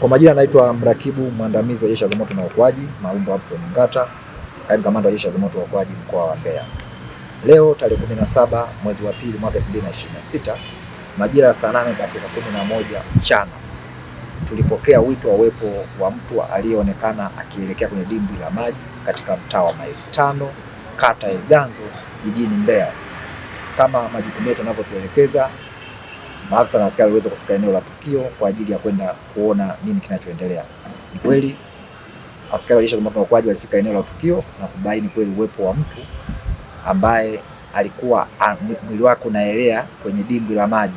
Kwa majina naitwa mrakibu mwandamizi wa Jeshi la Zimamoto na Uokoaji, Malumbo Abson Ngata, kaimu kamanda wa Jeshi la Zimamoto na Uokoaji mkoa wa Mbeya. Leo tarehe 17 mwezi wa pili mwaka 2026 majira ya saa 8:11 mchana tulipokea wito wa uwepo wa mtu aliyeonekana akielekea kwenye dimbwi la maji katika mtaa wa Maili 5 kata ya Iganzo jijini Mbeya. Kama majukumu yetu yanavyotuelekeza, maafisa na askari waweze kufika eneo la tukio kwa ajili ya kwenda kuona nini kinachoendelea. Ni kweli askari wa Jeshi la Zimamoto na Uokoaji walifika eneo la tukio na kubaini kweli uwepo wa mtu ambaye alikuwa mwili wake unaelea kwenye dimbwi la maji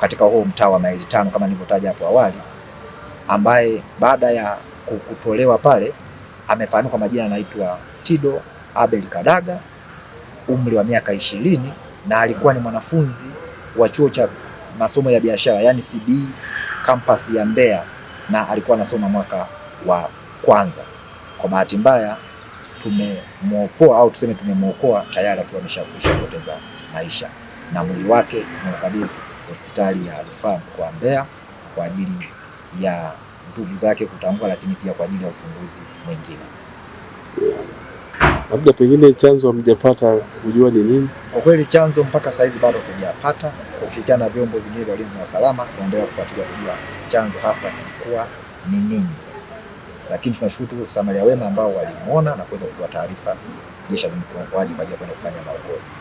katika huo mtaa wa Maili 5 kama nilivyotaja hapo awali, ambaye baada ya kutolewa pale amefahamika kwa majina anaitwa Tido Abel Kadaga, umri wa miaka 20, na alikuwa ni mwanafunzi wa chuo cha masomo ya biashara yani CBE campus ya Mbeya, na alikuwa anasoma mwaka wa kwanza. Kwa bahati mbaya tumemwokoa au tuseme tumemwokoa tayari akiwa ameshapoteza maisha, na mwili wake tumeukabidhi hospitali ya rufaa kwa Mbeya kwa ajili ya ndugu zake kutambua, lakini pia kwa ajili ya uchunguzi mwingine. Labda pengine chanzo hamjapata kujua ni nini? Kwa kweli chanzo mpaka saizi bado hatujapata. Kwa kushirikiana na vyombo vingine vya ulinzi na usalama tunaendelea kufuatilia kujua chanzo hasa kilikuwa ni nini, lakini tunashukuru Samaria wema ambao walimuona na kuweza kutoa taarifa Jeshi la Zimamoto na Uokoaji kwa ajili ya kwenda kufanya maokozi.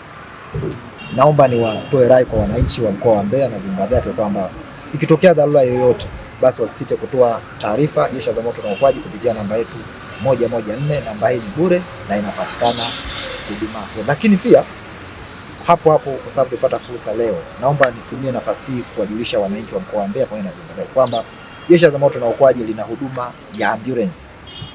Naomba niwatoe rai kwa wananchi wa mkoa wa Mbeya na viunga vyake kwamba ikitokea dharura yoyote basi wasisite kutoa taarifa Jeshi la Zimamoto na Uokoaji kupitia namba yetu 114. Namba hii ni bure na inapatikana huduma. Lakini pia hapo kwa sababu tulipata fursa leo, naomba nitumie nafasi hii kuwajulisha wananchi wa mkoa wa Mbeya pamoja na viunga vyake kwamba Jeshi la Zimamoto na Uokoaji lina huduma ya ambulance,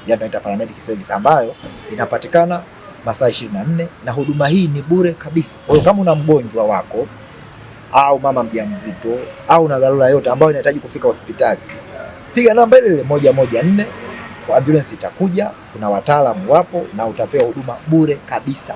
yani tunaita paramedic service, ambayo inapatikana masaa 24 na huduma hii ni bure kabisa. Kwa hiyo kama una mgonjwa wako au mama mjamzito au na dharura yote ambayo inahitaji kufika hospitali, piga namba ile 114, ambulance itakuja, kuna wataalamu wapo na utapewa huduma bure kabisa.